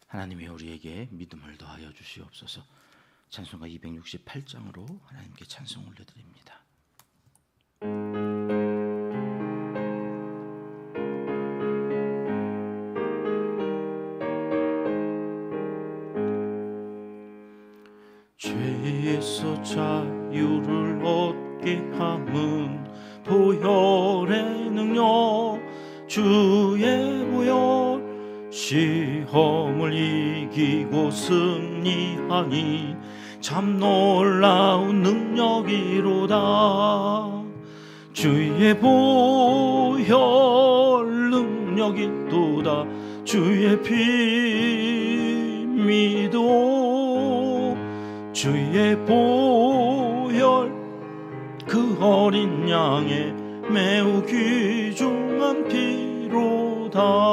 하나님이 우리에게 믿음을 더하여 주시옵소서. 찬송가 268장으로 하나님께 찬송 올려드립니다. 죄에서 자유를 얻게 함은 보혈의 능력, 주의 보혈. 시험을 이기고 승리하니 참 놀라운 능력이로다. 주의 보혈 능력이 있도다. 주의 피 믿어. 주의 보혈 그 어린 양의 매우 귀중한 피로다.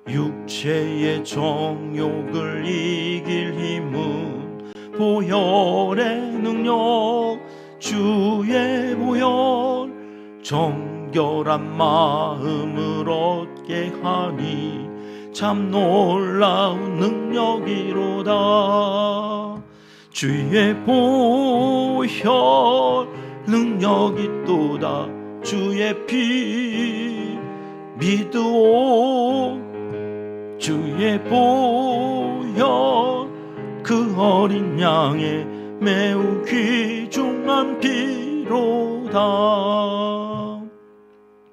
육체의 정욕을 이길 힘은 보혈의 능력, 주의 보혈. 정결한 마음을 얻게 하니 참 놀라운 능력이로다. 주의 보혈 능력이 있도다. 주의 피 믿어. 주의 보혈 그 어린 양의 매우 귀중한 피로다.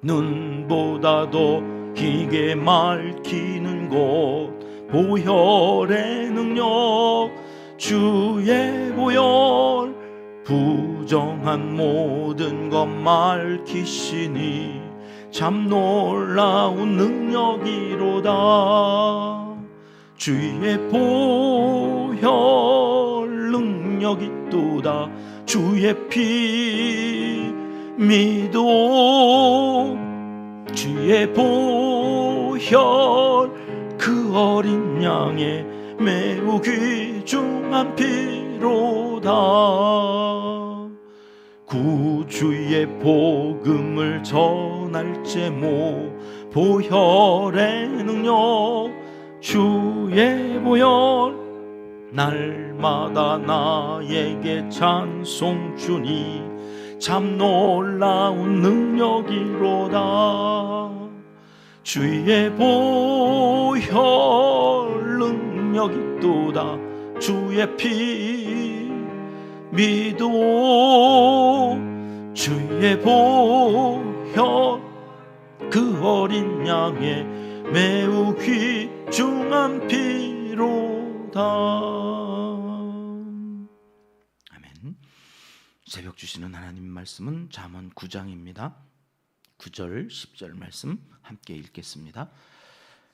눈보다도 희게 맑히는 것 보혈의 능력, 주의 보혈. 부정한 모든 것 맑히시니 참 놀라운 능력이로다. 주의 보혈 능력이 있도다. 주의 피 믿어. 주의 보혈 그 어린 양의 매우 귀중한 피로다. 구주의 복음을 전할 제목 보혈의 능력, 주의 보혈. 날마다 나에게 찬송 주니 참 놀라운 능력이로다. 주의 보혈 능력이 있도다. 주의 피 믿어. 주의 보혈 그 어린 양의 매우 귀중한 피로다. 아멘. 새벽 주시는 하나님 말씀은 잠언 9장입니다. 9절 10절 말씀 함께 읽겠습니다.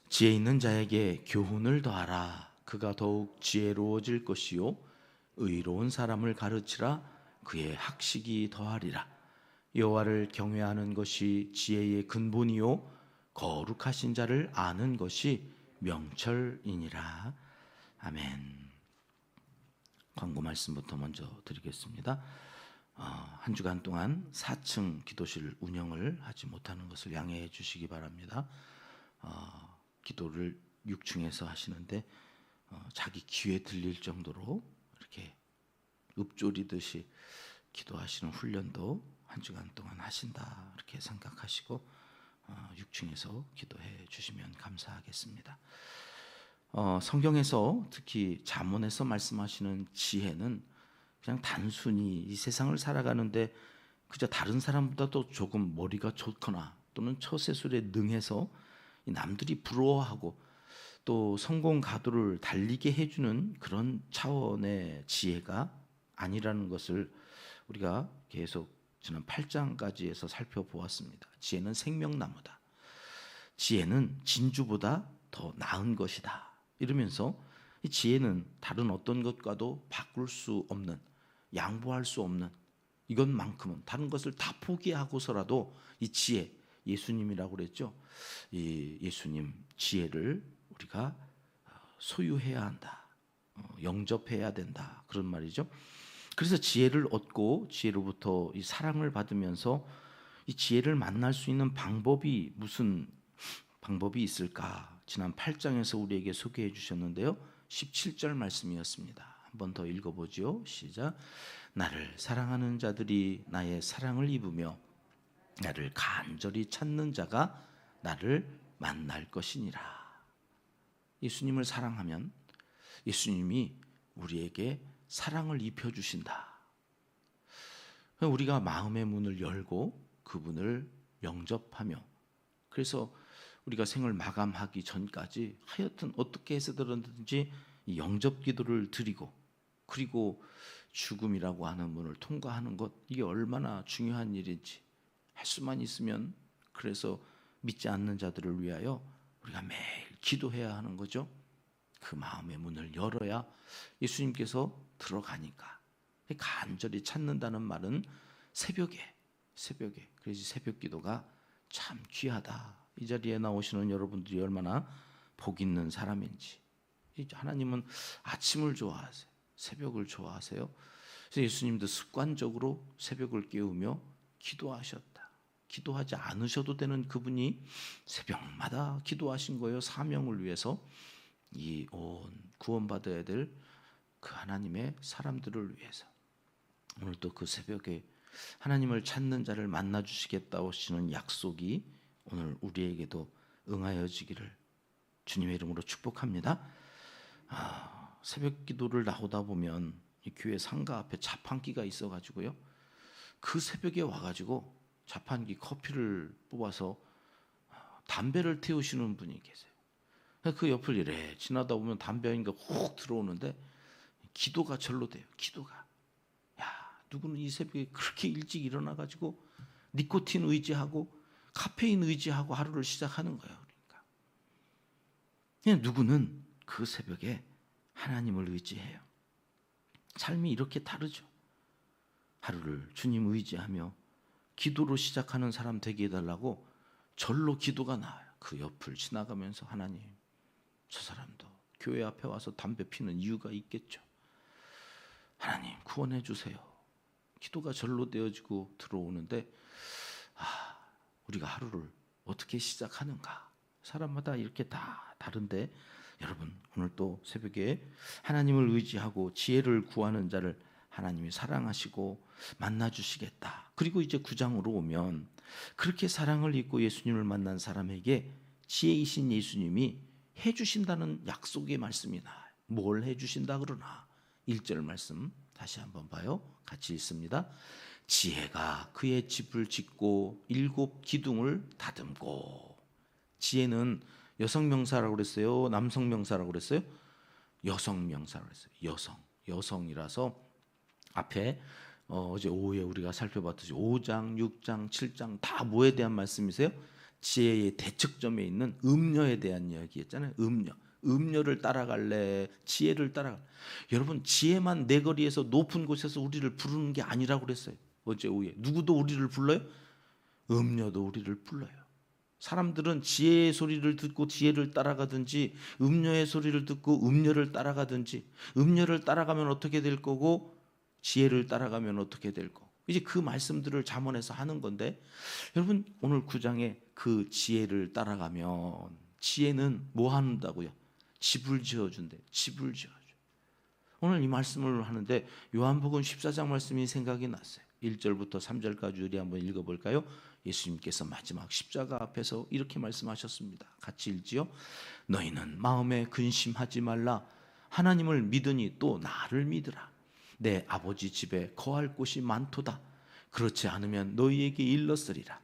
지혜 있는 자에게 교훈을 더하라. 그가 더욱 지혜로워질 것이요 의로운 사람을 가르치라. 그의 학식이 더하리라. 여호와를 경외하는 것이 지혜의 근본이요 거룩하신 자를 아는 것이 명철이니라. 아멘. 광고 말씀부터 먼저 드리겠습니다. 한 주간 동안 4층 기도실 운영을 하지 못하는 것을 양해해 주시기 바랍니다. 기도를 6층에서 하시는데 자기 귀에 들릴 정도로 이렇게 읊조리듯이 기도하시는 훈련도 한 주간 동안 하신다 이렇게 생각하시고 6층에서 기도해 주시면 감사하겠습니다. 성경에서 특히 잠언에서 말씀하시는 지혜는 그냥 단순히 이 세상을 살아가는데 그저 다른 사람보다도 조금 머리가 좋거나 또는 처세술에 능해서 남들이 부러워하고 또 성공 가도를 달리게 해주는 그런 차원의 지혜가 아니라는 것을 우리가 계속 지난 8장까지 해서 살펴보았습니다. 지혜는 생명나무다. 지혜는 진주보다 더 나은 것이다. 이러면서 이 지혜는 다른 어떤 것과도 바꿀 수 없는, 양보할 수 없는 이것만큼은 다른 것을 다 포기하고서라도 이 지혜, 예수님이라고 그랬죠. 이 예수님 지혜를 우리가 소유해야 한다. 영접해야 된다. 그런 말이죠. 그래서 지혜를 얻고 지혜로부터 이 사랑을 받으면서 이 지혜를 만날 수 있는 방법이 무슨 방법이 있을까 지난 8장에서 우리에게 소개해 주셨는데요. 17절 말씀이었습니다. 한 번 더 읽어보죠. 시작. 나를 사랑하는 자들이 나의 사랑을 입으며 나를 간절히 찾는 자가 나를 만날 것이니라. 예수님을 사랑하면 예수님이 우리에게 사랑을 입혀주신다. 우리가 마음의 문을 열고 그분을 영접하며, 그래서 우리가 생을 마감하기 전까지 하여튼 어떻게 해서든지 영접 기도를 드리고, 그리고 죽음이라고 하는 문을 통과하는 것, 이게 얼마나 중요한 일인지 할 수만 있으면, 그래서 믿지 않는 자들을 위하여 우리가 매일 기도해야 하는 거죠. 그 마음의 문을 열어야 예수님께서 들어가니까. 간절히 찾는다는 말은 새벽에, 그래서 새벽 기도가 참 귀하다. 이 자리에 나오시는 여러분들이 얼마나 복 있는 사람인지. 하나님은 아침을 좋아하세요. 새벽을 좋아하세요. 그래서 예수님도 습관적으로 새벽을 깨우며 기도하셨다. 기도하지 않으셔도 되는 그분이 새벽마다 기도하신 거예요. 사명을 위해서, 이 온 구원받아야 될 그 하나님의 사람들을 위해서. 오늘 또 그 새벽에 하나님을 찾는 자를 만나 주시겠다고 하시는 약속이 오늘 우리에게도 응하여지기를 주님의 이름으로 축복합니다. 새벽 기도를 나오다 보면 이 교회 상가 앞에 자판기가 있어가지고요, 그 새벽에 와가지고 자판기 커피를 뽑아서 담배를 태우시는 분이 계세요. 그 옆을 이래 지나다 보면 담배가 훅 들어오는데 기도가 절로 돼요. 기도가. 누구는 이 새벽에 그렇게 일찍 일어나가지고 니코틴 의지하고 카페인 의지하고 하루를 시작하는 거예요. 그러니까 그냥 누구는 그 새벽에 하나님을 의지해요. 삶이 이렇게 다르죠. 하루를 주님 의지하며 기도로 시작하는 사람 되게 해달라고 절로 기도가 나와요. 그 옆을 지나가면서 하나님, 저 사람도 교회 앞에 와서 담배 피는 이유가 있겠죠. 하나님 구원해 주세요. 기도가 절로 되어지고 들어오는데, 우리가 하루를 어떻게 시작하는가, 사람마다 이렇게 다 다른데, 여러분 오늘 또 새벽에 하나님을 의지하고 지혜를 구하는 자를 하나님이 사랑하시고 만나주시겠다. 그리고 이제 9장으로 오면 그렇게 사랑을 입고 예수님을 만난 사람에게 지혜이신 예수님이 해주신다는 약속의 말씀이 나와요. 뭘 해주신다 그러나 1절 말씀 다시 한번 봐요. 같이 읽습니다. 지혜가 그의 집을 짓고 7 기둥을 다듬고. 지혜는 여성 명사라고 그랬어요? 남성 명사라고 그랬어요? 여성 명사라고 그랬어요. 여성이라서 앞에 어제 오후에 우리가 살펴봤듯이 5장, 6장, 7장 다 뭐에 대한 말씀이세요? 지혜의 대척점에 있는 음녀에 대한 이야기였잖아요. 음녀를 따라갈래? 지혜를 따라갈래? 여러분 지혜만 내 거리에서 높은 곳에서 우리를 부르는 게 아니라고 그랬어요. 어제 오후에 누구도 우리를 불러요? 음녀도 우리를 불러요. 사람들은 지혜의 소리를 듣고 지혜를 따라가든지, 음녀의 소리를 듣고 음녀를 따라가든지, 음녀를 따라가면 어떻게 될 거고 지혜를 따라가면 어떻게 될 거고, 이제 그 말씀들을 잠언에서 하는 건데, 여러분 오늘 9장에 그 지혜를 따라가면 지혜는 뭐 한다고요? 집을 지어준대. 집을 지어줘. 오늘 이 말씀을 하는데 요한복음 14장 말씀이 생각이 났어요. 1절부터 3절까지 우리 한번 읽어볼까요? 예수님께서 마지막 십자가 앞에서 이렇게 말씀하셨습니다. 같이 읽지요. 너희는 마음에 근심하지 말라. 하나님을 믿으니 또 나를 믿으라. 내 아버지 집에 거할 곳이 많도다. 그렇지 않으면 너희에게 일렀으리라.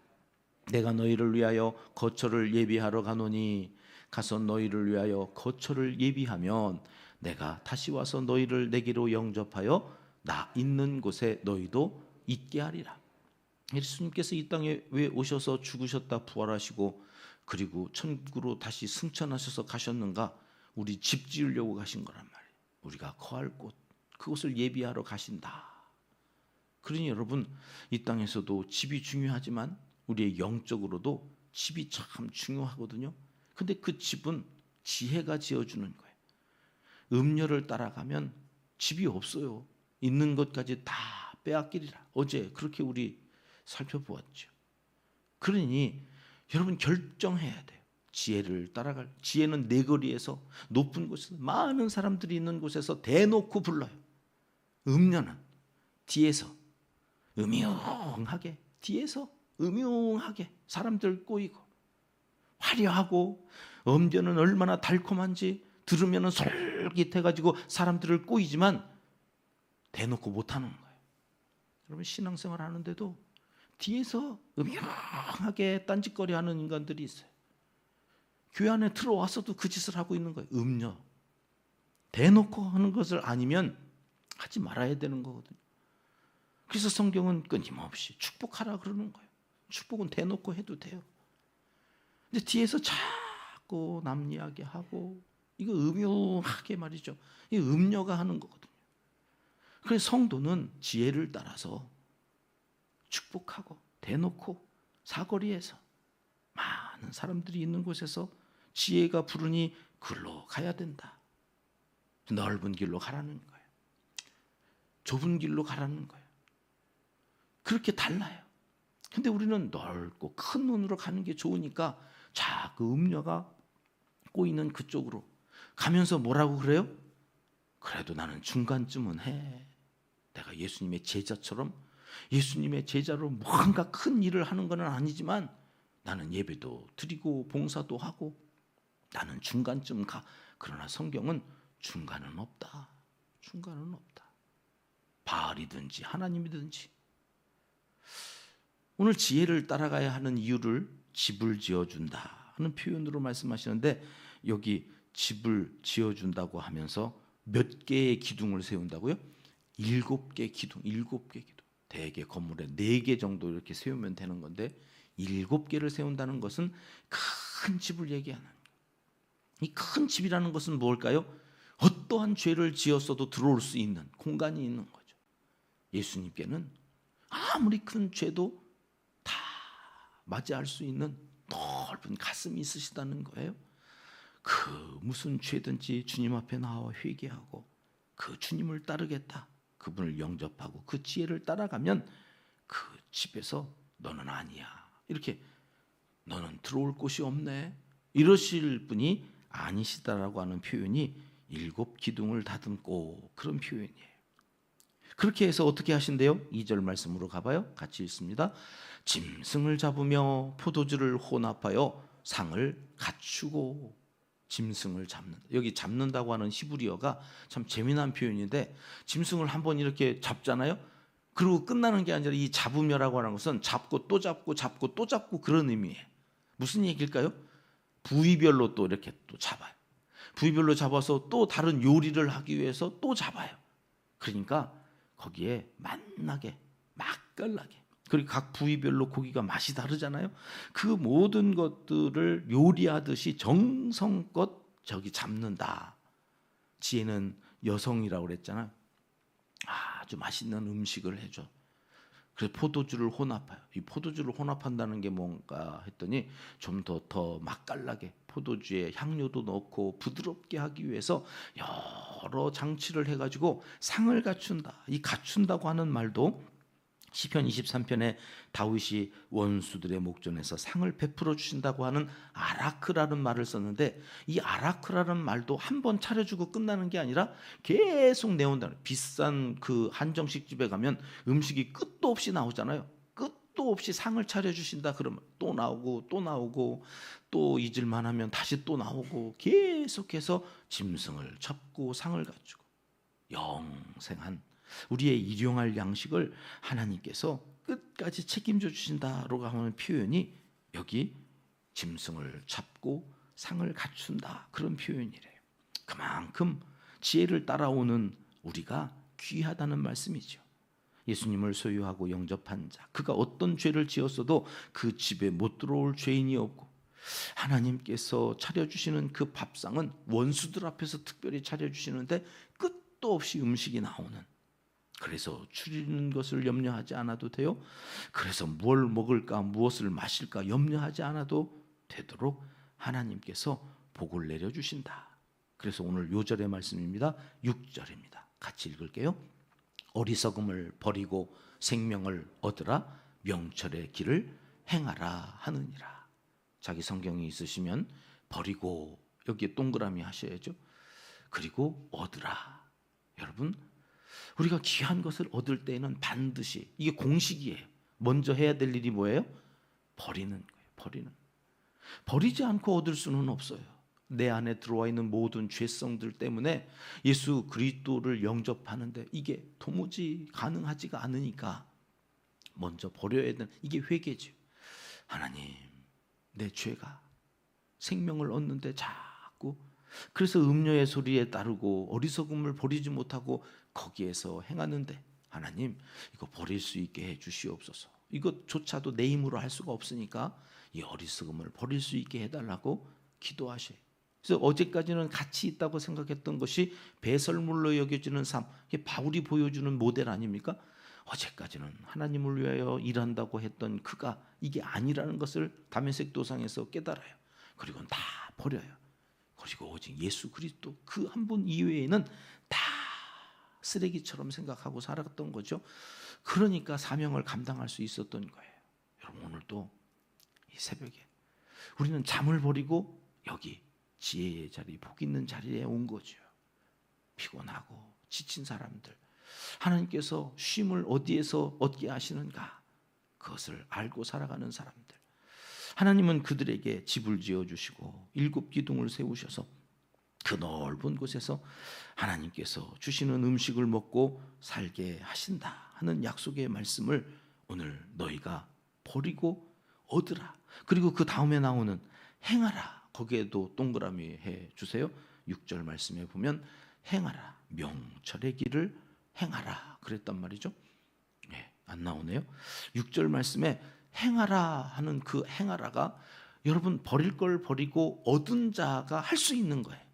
내가 너희를 위하여 거처를 예비하러 가노니, 가서 너희를 위하여 거처를 예비하면 내가 다시 와서 너희를 내게로 영접하여 나 있는 곳에 너희도 있게 하리라. 예수님께서 이 땅에 왜 오셔서 죽으셨다 부활하시고 그리고 천국으로 다시 승천하셔서 가셨는가? 우리 집 지으려고 가신 거란 말이에요. 우리가 거할 곳, 그곳을 예비하러 가신다. 그러니 여러분 이 땅에서도 집이 중요하지만 우리의 영적으로도 집이 참 중요하거든요. 근데 그 집은 지혜가 지어주는 거예요. 음녀를 따라가면 집이 없어요. 있는 것까지 다 빼앗기리라. 어제 그렇게 우리 살펴보았죠. 그러니 여러분 결정해야 돼요. 지혜를 따라갈, 지혜는 내거리에서 높은 곳에서 많은 사람들이 있는 곳에서 대놓고 불러요. 음녀는 뒤에서 음흉하게, 뒤에서 음흉하게 사람들 꼬이고, 화려하고 음녀는 얼마나 달콤한지 들으면 솔깃해가지고 사람들을 꼬이지만 대놓고 못하는 거예요. 여러분, 신앙생활 하는데도 뒤에서 음흉하게 딴짓거리하는 인간들이 있어요. 교회 안에 들어와서도 그 짓을 하고 있는 거예요. 음녀. 대놓고 하는 것을 아니면 하지 말아야 되는 거거든요. 그래서 성경은 끊임없이 축복하라 그러는 거예요. 축복은 대놓고 해도 돼요. 근데 뒤에서 자꾸 남 이야기하고, 이거 음흉하게 말이죠. 이 음녀가 하는 거거든요. 그래서 성도는 지혜를 따라서 축복하고 대놓고 사거리에서 많은 사람들이 있는 곳에서 지혜가 부르니 글로 가야 된다. 넓은 길로 가라는 거예요. 좁은 길로 가라는 거예요. 그렇게 달라요. 근데 우리는 넓고 큰 눈으로 가는 게 좋으니까 자꾸 음녀가 꼬이는 그쪽으로 가면서 뭐라고 그래요? 그래도 나는 중간쯤은 해. 내가 예수님의 제자처럼, 예수님의 제자로 뭔가 큰 일을 하는 건 아니지만 나는 예배도 드리고 봉사도 하고 나는 중간쯤 가. 그러나 성경은 중간은 없다. 중간은 없다. 바알이든지 하나님이든지. 오늘 지혜를 따라가야 하는 이유를 집을 지어준다 하는 표현으로 말씀하시는데, 여기 집을 지어준다고 하면서 몇 개의 기둥을 세운다고요? 7개 기둥, 7개 기둥. 대개 건물에 4개 정도 이렇게 세우면 되는 건데 7개를 세운다는 것은 큰 집을 얘기하는 거예요. 이 큰 집이라는 것은 뭘까요? 어떠한 죄를 지었어도 들어올 수 있는 공간이 있는 거죠. 예수님께는 아무리 큰 죄도 다 맞이할 수 있는 넓은 가슴이 있으시다는 거예요. 그 무슨 죄든지 주님 앞에 나와 회개하고 그 주님을 따르겠다, 그분을 영접하고 그 지혜를 따라가면 그 집에서 너는 아니야, 이렇게 너는 들어올 곳이 없네, 이러실 분이 아니시다라고 하는 표현이 7 기둥을 다듬고, 그런 표현이에요. 그렇게 해서 어떻게 하신대요? 2절 말씀으로 가봐요. 같이 읽습니다. 짐승을 잡으며 포도주를 혼합하여 상을 갖추고. 짐승을 잡는다. 여기 잡는다고 하는 히브리어가 참 재미난 표현인데, 짐승을 한번 이렇게 잡잖아요. 그리고 끝나는 게 아니라 이 잡으며라고 하는 것은 잡고 또 잡고 잡고 또 잡고 그런 의미예요. 무슨 얘기일까요? 부위별로 또 이렇게 또 잡아요. 부위별로 잡아서 또 다른 요리를 하기 위해서 또 잡아요. 그러니까 거기에 맛나게, 맛깔나게, 그리고 각 부위별로 고기가 맛이 다르잖아요. 그 모든 것들을 요리하듯이 정성껏 저기 잡는다. 지혜는 여성이라고 그랬잖아요. 아주 맛있는 음식을 해줘. 그래서 포도주를 혼합해요. 이 포도주를 혼합한다는 게 뭔가 했더니 좀 더 맛깔나게 포도주에 향료도 넣고 부드럽게 하기 위해서 여러 장치를 해가지고 상을 갖춘다. 이 갖춘다고 하는 말도 시편 23편에 다윗이 원수들의 목전에서 상을 베풀어 주신다고 하는 아라크라는 말을 썼는데, 이 아라크라는 말도 한 번 차려주고 끝나는 게 아니라 계속 내온다는, 비싼 그 한정식 집에 가면 음식이 끝도 없이 나오잖아요. 끝도 없이 상을 차려주신다 그러면 또 나오고 또 나오고, 또 잊을만 하면 다시 또 나오고, 계속해서 짐승을 잡고 상을 갖추고 영생한 우리의 일용할 양식을 하나님께서 끝까지 책임져 주신다라고 하는 표현이 여기 짐승을 잡고 상을 갖춘다, 그런 표현이래요. 그만큼 지혜를 따라오는 우리가 귀하다는 말씀이죠. 예수님을 소유하고 영접한 자, 그가 어떤 죄를 지었어도 그 집에 못 들어올 죄인이 없고, 하나님께서 차려주시는 그 밥상은 원수들 앞에서 특별히 차려주시는데 끝도 없이 음식이 나오는, 그래서 줄이는 것을 염려하지 않아도 돼요. 그래서 뭘 먹을까 무엇을 마실까 염려하지 않아도 되도록 하나님께서 복을 내려주신다. 그래서 오늘 요절의 말씀입니다. 6절입니다. 같이 읽을게요. 어리석음을 버리고 생명을 얻으라, 명철의 길을 행하라 하느니라. 자기 성경이 있으시면 버리고 여기에 동그라미 하셔야죠. 그리고 얻으라. 여러분, 우리가 귀한 것을 얻을 때에는 반드시, 이게 공식이에요. 먼저 해야 될 일이 뭐예요? 버리는 거예요. 버리지 않고 얻을 수는 없어요. 내 안에 들어와 있는 모든 죄성들 때문에 예수 그리스도를 영접하는데 이게 도무지 가능하지가 않으니까 먼저 버려야 되는, 이게 회개죠. 하나님, 내 죄가 생명을 얻는데 자꾸, 그래서 음료의 소리에 따르고 어리석음을 버리지 못하고 거기에서 행하는데, 하나님 이거 버릴 수 있게 해 주시옵소서. 이것조차도 내 힘으로 할 수가 없으니까 이 어리석음을 버릴 수 있게 해달라고 기도하셔요. 그래서 어제까지는 가치 있다고 생각했던 것이 배설물로 여겨지는 삶, 이게 바울이 보여주는 모델 아닙니까? 어제까지는 하나님을 위하여 일한다고 했던 그가 이게 아니라는 것을 다메섹 도상에서 깨달아요. 그리고 다 버려요. 그리고 오직 예수 그리스도 그 한 분 이외에는 다 쓰레기처럼 생각하고 살았던 거죠. 그러니까 사명을 감당할 수 있었던 거예요. 여러분, 오늘도 이 새벽에 우리는 잠을 버리고 여기 지혜의 자리, 복 있는 자리에 온 거죠. 피곤하고 지친 사람들, 하나님께서 쉼을 어디에서 얻게 하시는가, 그것을 알고 살아가는 사람들, 하나님은 그들에게 집을 지어주시고 7 기둥을 세우셔서 그 넓은 곳에서 하나님께서 주시는 음식을 먹고 살게 하신다 하는 약속의 말씀을 오늘 너희가 버리고 얻으라. 그리고 그 다음에 나오는 행하라, 거기에도 동그라미 해 주세요. 6절 말씀에 보면 행하라, 명철의 길을 행하라 그랬단 말이죠. 네, 안 나오네요. 6절 말씀에 행하라 하는 그 행하라가, 여러분, 버릴 걸 버리고 얻은 자가 할 수 있는 거예요.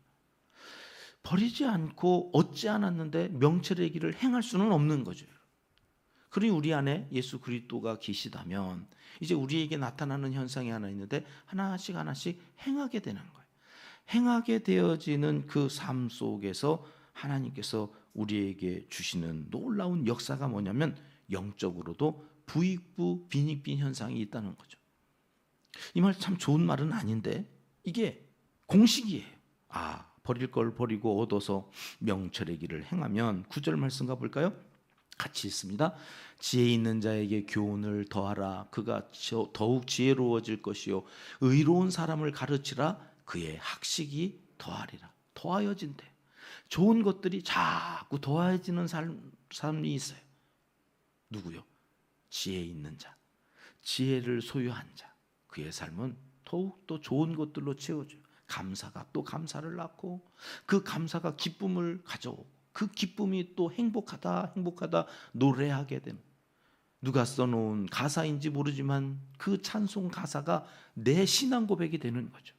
버리지 않고 얻지 않았는데 명철의 길을 행할 수는 없는 거죠. 그러니 우리 안에 예수 그리스도가 계시다면 이제 우리에게 나타나는 현상이 하나 있는데 하나씩 하나씩 행하게 되는 거예요. 행하게 되어지는 그 삶 속에서 하나님께서 우리에게 주시는 놀라운 역사가 뭐냐면 영적으로도 부익부 빈익빈 현상이 있다는 거죠. 이 말 참 좋은 말은 아닌데 이게 공식이에요. 버릴 걸 버리고 얻어서 명철의 길을 행하면 9절 말씀 가볼까요? 같이 있습니다. 지혜 있는 자에게 교훈을 더하라. 그가 더욱 지혜로워질 것이요 의로운 사람을 가르치라. 그의 학식이 더하리라. 더하여진대. 좋은 것들이 자꾸 더해지는 삶이 있어요. 누구요? 지혜 있는 자, 지혜를 소유한 자, 그의 삶은 더욱더 좋은 것들로 채워져요. 감사가 또 감사를 낳고 그 감사가 기쁨을 가져오고 그 기쁨이 또 행복하다 노래하게 되는, 누가 써놓은 가사인지 모르지만 그 찬송 가사가 내 신앙 고백이 되는 거죠.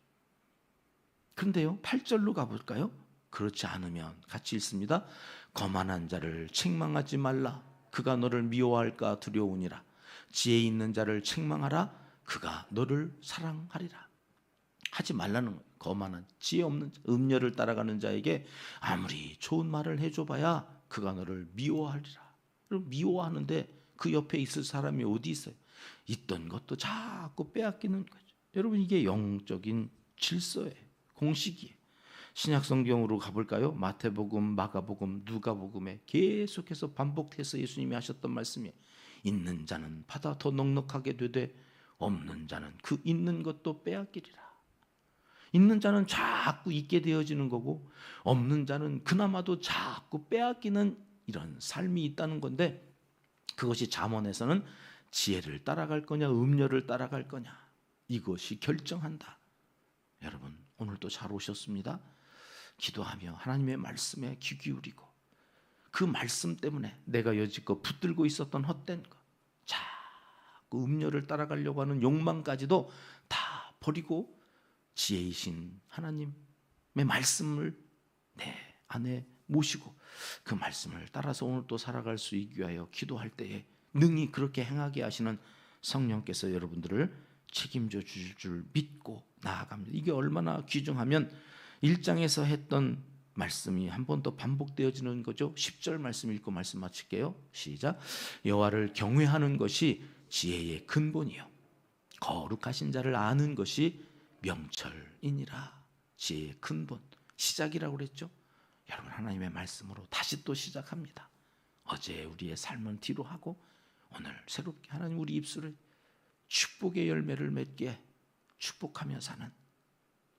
그런데요, 8절로 가볼까요? 그렇지 않으면 같이 읽습니다. 거만한 자를 책망하지 말라. 그가 너를 미워할까 두려우니라. 지혜 있는 자를 책망하라. 그가 너를 사랑하리라. 하지 말라는 거예요. 거만한 지혜 없는 자, 음녀를 따라가는 자에게 아무리 좋은 말을 해줘봐야 그가 너를 미워하리라. 미워하는데 그 옆에 있을 사람이 어디 있어요? 있던 것도 자꾸 빼앗기는 거죠. 여러분, 이게 영적인 질서예요. 공식이에요. 신약 성경으로 가볼까요? 마태복음, 마가복음, 누가복음에 계속해서 반복해서 예수님이 하셨던 말씀이에요. 있는 자는 받아 더 넉넉하게 되되 없는 자는 그 있는 것도 빼앗기리라. 있는 자는 자꾸 있게 되어지는 거고 없는 자는 그나마도 자꾸 빼앗기는 이런 삶이 있다는 건데, 그것이 잠언에서는 지혜를 따라갈 거냐 음녀를 따라갈 거냐, 이것이 결정한다. 여러분, 오늘도 잘 오셨습니다. 기도하며 하나님의 말씀에 귀 기울이고 그 말씀 때문에 내가 여지껏 붙들고 있었던 헛된 것, 자꾸 음녀를 따라가려고 하는 욕망까지도 다 버리고 지혜이신 하나님의 말씀을 내 안에 모시고 그 말씀을 따라서 오늘 또 살아갈 수 있기 위하여 기도할 때에 능히 그렇게 행하게 하시는 성령께서 여러분들을 책임져 주실 줄 믿고 나아갑니다. 이게 얼마나 귀중하면 1장에서 했던 말씀이 한 번 더 반복되어지는 거죠. 10절 말씀 읽고 말씀 마칠게요. 시작. 여호와를 경외하는 것이 지혜의 근본이요 거룩하신 자를 아는 것이 명철이니라. 지혜의 근본, 시작이라고 그랬죠. 여러분, 하나님의 말씀으로 다시 또 시작합니다. 어제 우리의 삶은 뒤로 하고 오늘 새롭게 하나님 우리 입술을 축복의 열매를 맺게 축복하며 사는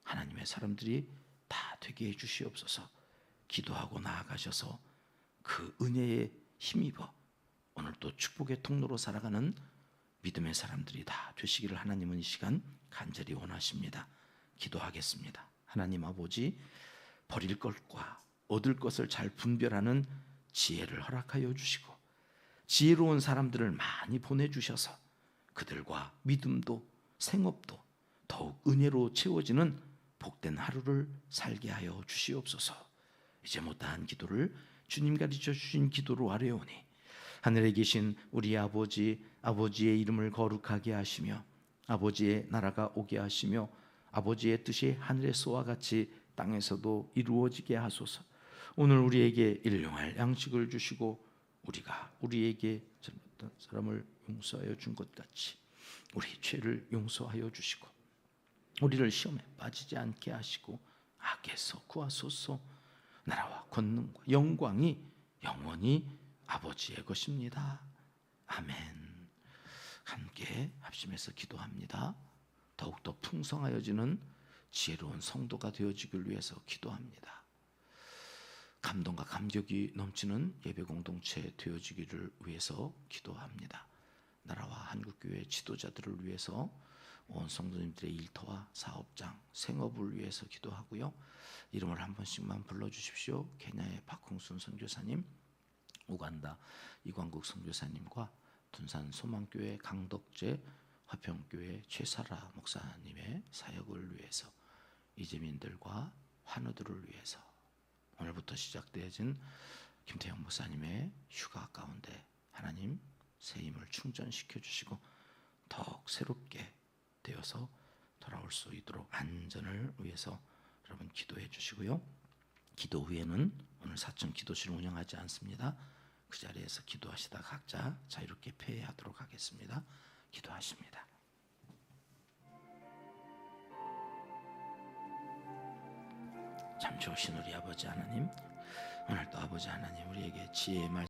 하나님의 사람들이 다 되게 해주시옵소서. 기도하고 나아가셔서 그 은혜에 힘입어 오늘 또 축복의 통로로 살아가는 믿음의 사람들이 다 되시기를 하나님은 이 시간 간절히 원하십니다. 기도하겠습니다. 하나님 아버지, 버릴 것과 얻을 것을 잘 분별하는 지혜를 허락하여 주시고 지혜로운 사람들을 많이 보내주셔서 그들과 믿음도 생업도 더욱 은혜로 채워지는 복된 하루를 살게 하여 주시옵소서. 이제 못다한 기도를 주님 가르쳐 주신 기도로 아뢰오니 하늘에 계신 우리 아버지, 아버지의 이름을 거룩하게 하시며 아버지의 나라가 오게 하시며 아버지의 뜻이 하늘에서와 같이 땅에서도 이루어지게 하소서. 오늘 우리에게 일용할 양식을 주시고 우리가 우리에게 잘못한 사람을 용서하여 준 것 같이 우리 죄를 용서하여 주시고 우리를 시험에 빠지지 않게 하시고 악에서 구하소서. 나라와 권능과 영광이 영원히 아버지의 것입니다. 아멘. 함께 합심해서 기도합니다. 더욱더 풍성하여지는 지혜로운 성도가 되어지길 위해서 기도합니다. 감동과 감격이 넘치는 예배 공동체 되어지기를 위해서 기도합니다. 나라와 한국교회 지도자들을 위해서 온 성도님들의 일터와 사업장, 생업을 위해서 기도하고요. 이름을 한 번씩만 불러주십시오. 케냐의 박홍순 선교사님, 우간다 이광국 선교사님과 둔산 소망교회 강덕재 화평교회 최사라 목사님의 사역을 위해서, 이재민들과 환우들을 위해서, 오늘부터 시작되어진 김태형 목사님의 휴가 가운데 하나님 새 힘을 충전시켜 주시고 더욱 새롭게 되어서 돌아올 수 있도록 안전을 위해서 여러분 기도해 주시고요. 기도 후에는 오늘 4층 기도실을 운영하지 않습니다. 그 자리에서 기도하시다 각자 자유롭게 폐회하도록 하겠습니다. 기도하십니다. 참 좋으신 우리 아버지 하나님, 오늘도 아버지 하나님 우리에게 지혜의 말씀